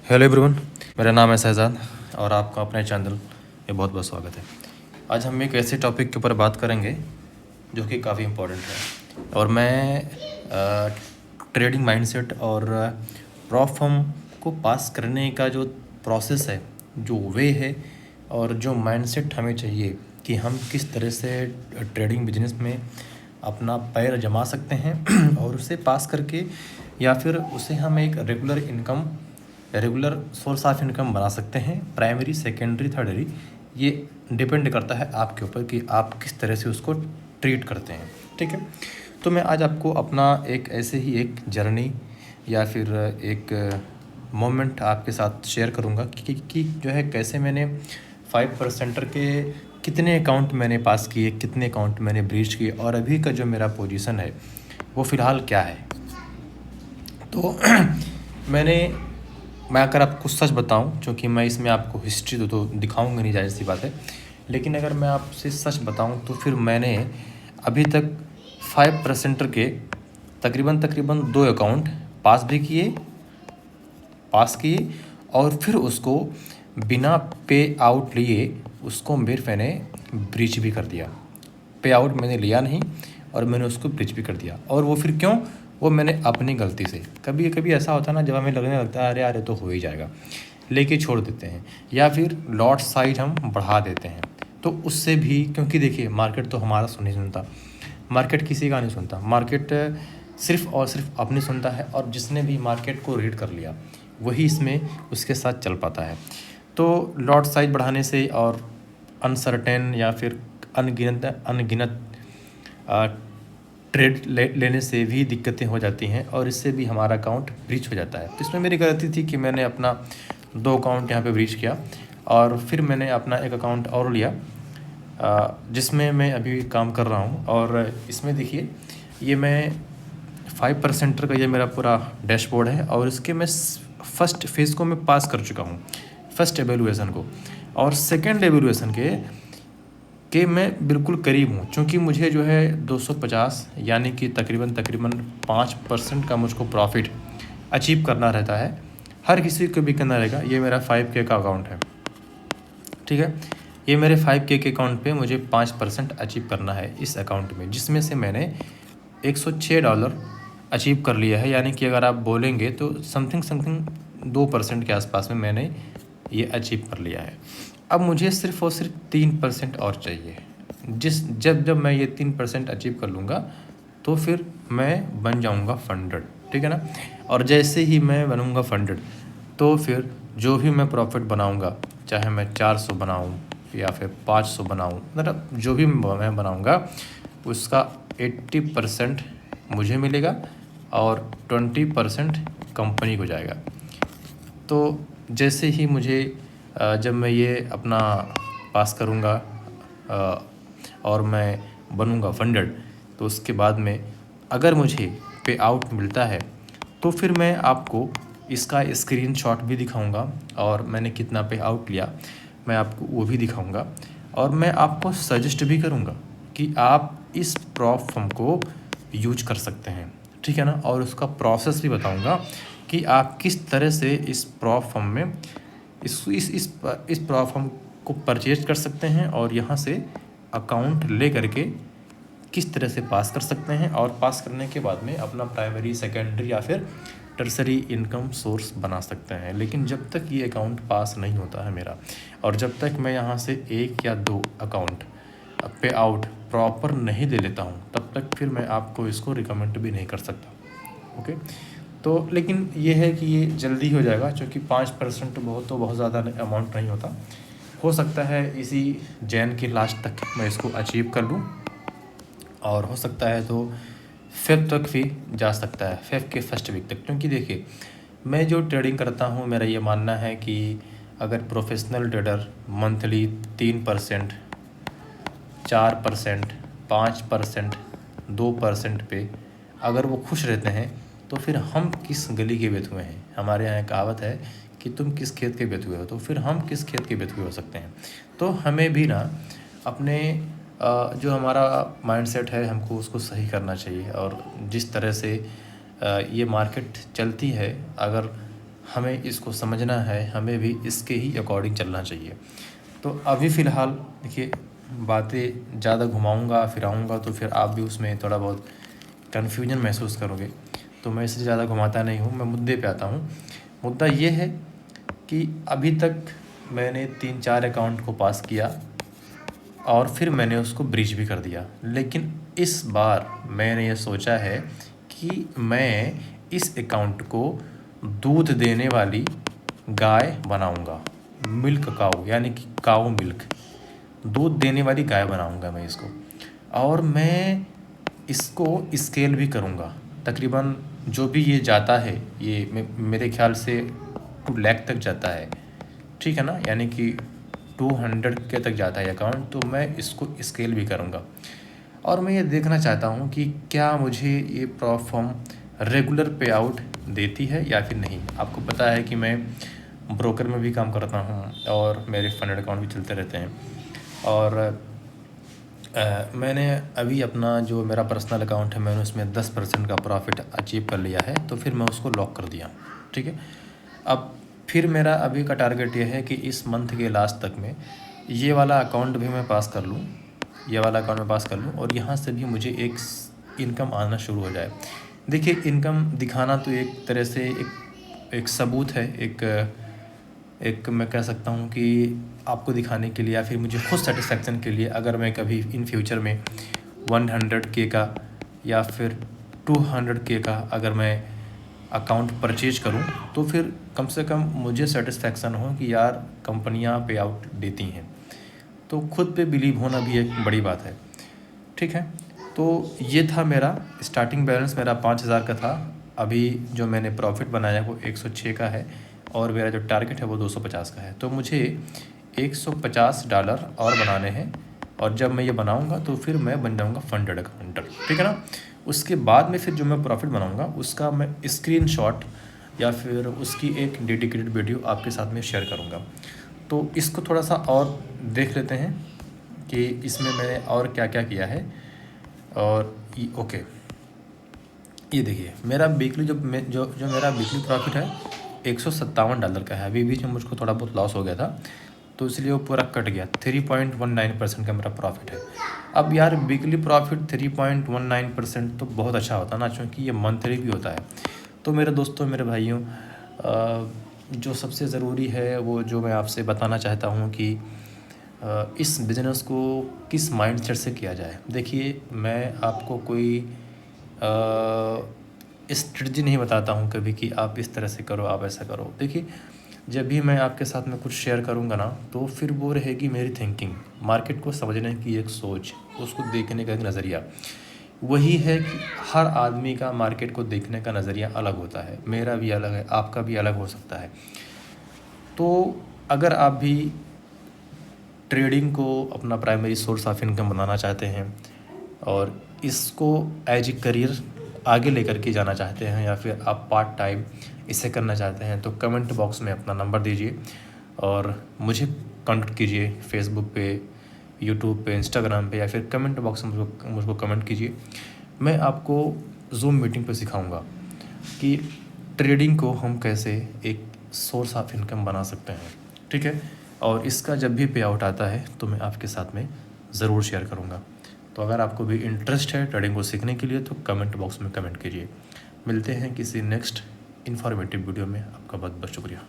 Hello everyone, मेरा नाम है शहजाद और आपका अपने चैनल में बहुत बहुत स्वागत है। आज हम एक ऐसे टॉपिक के ऊपर बात करेंगे जो कि काफ़ी इम्पोर्टेंट है और मैं ट्रेडिंग माइंडसेट और प्रॉप फर्म को पास करने का जो प्रोसेस है, जो वे है और जो माइंडसेट हमें चाहिए कि हम किस तरह से ट्रेडिंग बिजनेस में अपना पैर जमा सकते हैं और उसे पास करके या फिर उसे हम एक रेगुलर सोर्स ऑफ इनकम बना सकते हैं। प्राइमरी, सेकेंडरी, थर्डरी, ये डिपेंड करता है आपके ऊपर कि आप किस तरह से उसको ट्रीट करते हैं। ठीक है, तो मैं आज आपको अपना एक ऐसे ही एक जर्नी या फिर एक मोमेंट आपके साथ शेयर करूंगा कि जो है कैसे मैंने 5% के कितने अकाउंट मैंने पास किए, कितने अकाउंट मैंने ब्रीच किए और अभी का जो मेरा पोजीशन है वो फ़िलहाल क्या है। तो मैं अगर आपको सच बताऊं, क्योंकि मैं इसमें आपको हिस्ट्री तो दिखाऊंगा नहीं, जाहिर सी बात है, लेकिन अगर मैं आपसे सच बताऊं तो फिर मैंने अभी तक 5% के तकरीबन 2 अकाउंट पास किए और फिर उसको बिना पे आउट लिए उसको मैंने ब्रीच भी कर दिया। पे आउट मैंने लिया नहीं और मैंने उसको ब्रीच भी कर दिया। और वो फिर क्यों? वो मैंने अपनी गलती से, कभी कभी ऐसा होता है ना, जब हमें लगने लगता है अरे तो हो ही जाएगा, लेके छोड़ देते हैं या फिर लॉट साइज हम बढ़ा देते हैं। तो उससे भी, क्योंकि देखिए मार्केट तो हमारा नहीं सुनता, मार्केट किसी का नहीं सुनता, मार्केट सिर्फ और सिर्फ अपनी सुनता है और जिसने भी मार्केट को रीड कर लिया वही इसमें उसके साथ चल पाता है। तो लॉट साइज बढ़ाने से और अनसर्टेन या फिर अनगिनत ट्रेड लेने से भी दिक्कतें हो जाती हैं और इससे भी हमारा अकाउंट ब्रीच हो जाता है। तो इसमें मेरी गलती थी कि मैंने अपना 2 अकाउंट यहाँ पे ब्रीच किया और फिर मैंने अपना एक अकाउंट और लिया जिसमें मैं अभी काम कर रहा हूँ। और इसमें देखिए, ये मैं 5% का ये मेरा पूरा डैशबोर्ड है और इसके मैं फर्स्ट फेज़ को मैं पास कर चुका हूँ, फर्स्ट एवेलुएसन को, और सेकेंड एवेलुएसन के मैं बिल्कुल करीब हूँ। क्योंकि मुझे जो है 250 यानी कि तकरीबन 5% का मुझको प्रॉफिट अचीव करना रहता है। हर किसी को भी करना रहेगा। ये मेरा 5K का अकाउंट है, ठीक है। ये मेरे 5K के अकाउंट पे मुझे 5% अचीव करना है इस अकाउंट में, जिसमें से मैंने $106 अचीव कर लिया है। यानी कि अगर आप बोलेंगे तो समथिंग 2% के आसपास में मैंने ये अचीव कर लिया है। अब मुझे सिर्फ और सिर्फ 3% और चाहिए। जब मैं ये 3% अचीव कर लूँगा तो फिर मैं बन जाऊँगा फंडेड, ठीक है ना। और जैसे ही मैं बनूँगा फंडेड तो फिर जो भी मैं प्रॉफिट बनाऊँगा, चाहे मैं 400 बनाऊँ या फिर 500 बनाऊँ, मतलब जो भी मैं बनाऊँगा उसका 80% मुझे मिलेगा और 20% कंपनी को जाएगा। तो जैसे ही मुझे जब मैं ये अपना पास करूँगा और मैं बनूँगा फंडेड, तो उसके बाद में अगर मुझे पे आउट मिलता है तो फिर मैं आपको इसका स्क्रीनशॉट भी दिखाऊंगा और मैंने कितना पे आउट लिया मैं आपको वो भी दिखाऊंगा। और मैं आपको सजेस्ट भी करूंगा कि आप इस प्रॉप फर्म को यूज कर सकते हैं, ठीक है ना। और उसका प्रोसेस भी बताऊंगा कि आप किस तरह से इस प्रॉप फर्म में इस प्रॉप फर्म को परचेज कर सकते हैं और यहाँ से अकाउंट ले करके किस तरह से पास कर सकते हैं और पास करने के बाद में अपना प्राइमरी, सेकेंडरी या फिर टर्सरी इनकम सोर्स बना सकते हैं। लेकिन जब तक ये अकाउंट पास नहीं होता है मेरा और जब तक मैं यहाँ से 1 या 2 अकाउंट पे आउट प्रॉपर नहीं दे लेता हूँ, तब तक फिर मैं आपको इसको रिकमेंड भी नहीं कर सकता। ओके, तो लेकिन ये है कि ये जल्दी हो जाएगा, क्योंकि 5% बहुत ज़्यादा अमाउंट नहीं होता। हो सकता है इसी जैन के लास्ट तक मैं इसको अचीव कर लूँ और हो सकता है तो फेब तक भी जा सकता है, फेब के फर्स्ट वीक तक। क्योंकि देखिए, मैं जो ट्रेडिंग करता हूँ, मेरा ये मानना है कि अगर प्रोफेशनल ट्रेडर मंथली 3%, 4%, 5%, 2% पे अगर वो खुश रहते हैं तो फिर हम किस गली के बेत हुए हैं। हमारे यहाँ कहावत है कि तुम किस खेत के बेत हुए हो, तो फिर हम किस खेत के बेत हुए हो सकते हैं। तो हमें भी ना अपने जो हमारा माइंडसेट है हमको उसको सही करना चाहिए। और जिस तरह से ये मार्केट चलती है, अगर हमें इसको समझना है, हमें भी इसके ही अकॉर्डिंग चलना चाहिए। तो अभी फ़िलहाल देखिए, बातें ज़्यादा घुमाऊँगा फिराऊँगा तो फिर आप भी उसमें थोड़ा बहुत कन्फ्यूजन महसूस करोगे, तो मैं इससे ज़्यादा घुमाता नहीं हूँ, मैं मुद्दे पे आता हूँ। मुद्दा ये है कि अभी तक मैंने 3-4 अकाउंट को पास किया और फिर मैंने उसको ब्रीच भी कर दिया, लेकिन इस बार मैंने ये सोचा है कि मैं इस अकाउंट को दूध देने वाली गाय बनाऊंगा, मिल्क काऊ, यानी कि काऊ मिल्क, दूध देने वाली गाय बनाऊंगा मैं इसको। और मैं इसको स्केल भी करूंगा, तकरीबन जो भी ये जाता है, ये मेरे ख्याल से 2 लाख तक जाता है, ठीक है ना, यानी कि 200 के तक जाता है अकाउंट, तो मैं इसको स्केल भी करूँगा। और मैं ये देखना चाहता हूँ कि क्या मुझे ये प्लेटफॉर्म रेगुलर पे आउट देती है या फिर नहीं। आपको पता है कि मैं ब्रोकर में भी काम करता हूँ और मेरे फंड अकाउंट भी चलते रहते हैं। और मैंने अभी अपना जो मेरा पर्सनल अकाउंट है, मैंने उसमें 10% का प्रॉफिट अचीव कर लिया है, तो फिर मैं उसको लॉक कर दिया, ठीक है। अब फिर मेरा अभी का टारगेट ये है कि इस मंथ के लास्ट तक में ये वाला अकाउंट भी मैं पास कर लूँ, ये वाला अकाउंट मैं पास कर लूँ और यहाँ से भी मुझे एक इनकम आना शुरू हो जाए। देखिए, इनकम दिखाना तो एक तरह से एक सबूत है, एक मैं कह सकता हूँ कि आपको दिखाने के लिए या फिर मुझे खुद सेटिस्फेक्शन के लिए, अगर मैं कभी इन फ्यूचर में 100K का या फिर 200K का अगर मैं अकाउंट परचेज करूं, तो फिर कम से कम मुझे सेटिस्फेक्शन हो कि यार कंपनियां पे आउट देती हैं। तो खुद पे बिलीव होना भी एक बड़ी बात है, ठीक है। तो ये था मेरा स्टार्टिंग बैलेंस, मेरा 5,000 का था। अभी जो मैंने प्रॉफिट बनाया वो 106 का है और मेरा जो टारगेट है वो 250 का है। तो मुझे $150 और बनाने हैं, और जब मैं ये बनाऊंगा तो फिर मैं बन जाऊंगा फंडेड अकाउंटर, ठीक है ना। उसके बाद में फिर जो मैं प्रॉफिट बनाऊंगा उसका मैं स्क्रीनशॉट या फिर उसकी एक डेडिकेटेड वीडियो आपके साथ में शेयर करूंगा। तो इसको थोड़ा सा और देख लेते हैं कि इसमें मैंने और क्या क्या किया है। और ओके, ये देखिए मेरा वीकली जो मेरा वीकली प्रॉफिट है $157 का है। अभी बीच में मुझको थोड़ा बहुत लॉस हो गया था, तो इसलिए वो पूरा कट गया। 3.19% का मेरा प्रॉफिट है। अब यार वीकली प्रॉफिट 3.19% तो बहुत अच्छा होता है ना, क्योंकि ये मंथली भी होता है। तो मेरे दोस्तों, मेरे भाइयों, जो सबसे ज़रूरी है वो जो मैं आपसे बताना चाहता हूँ कि इस बिज़नेस को किस माइंडसेट से किया जाए। देखिए, मैं आपको कोई स्ट्रेटजी नहीं बताता हूँ कभी कि आप इस तरह से करो, आप ऐसा करो। देखिए, जब भी मैं आपके साथ में कुछ शेयर करूँगा ना, तो फिर वो रहेगी मेरी थिंकिंग, मार्केट को समझने की एक सोच, उसको देखने का एक नज़रिया। वही है कि हर आदमी का मार्केट को देखने का नज़रिया अलग होता है, मेरा भी अलग है, आपका भी अलग हो सकता है। तो अगर आप भी ट्रेडिंग को अपना प्राइमरी सोर्स ऑफ इनकम बनाना चाहते हैं और इसको एज ए करियर आगे लेकर के जाना चाहते हैं, या फिर आप पार्ट टाइम इसे करना चाहते हैं, तो कमेंट बॉक्स में अपना नंबर दीजिए और मुझे कॉन्टेक्ट कीजिए। फेसबुक पे, यूट्यूब पे, इंस्टाग्राम पे, या फिर कमेंट बॉक्स में मुझको कमेंट कीजिए। मैं आपको जूम मीटिंग पे सिखाऊंगा कि ट्रेडिंग को हम कैसे एक सोर्स ऑफ इनकम बना सकते हैं, ठीक है। और इसका जब भी पे आउट आता है तो मैं आपके साथ में ज़रूर शेयर करूँगा। तो अगर आपको भी इंटरेस्ट है ट्रेडिंग को सीखने के लिए तो कमेंट बॉक्स में कमेंट कीजिए। मिलते हैं किसी नेक्स्ट इन्फॉर्मेटिव वीडियो में। आपका बहुत बहुत शुक्रिया।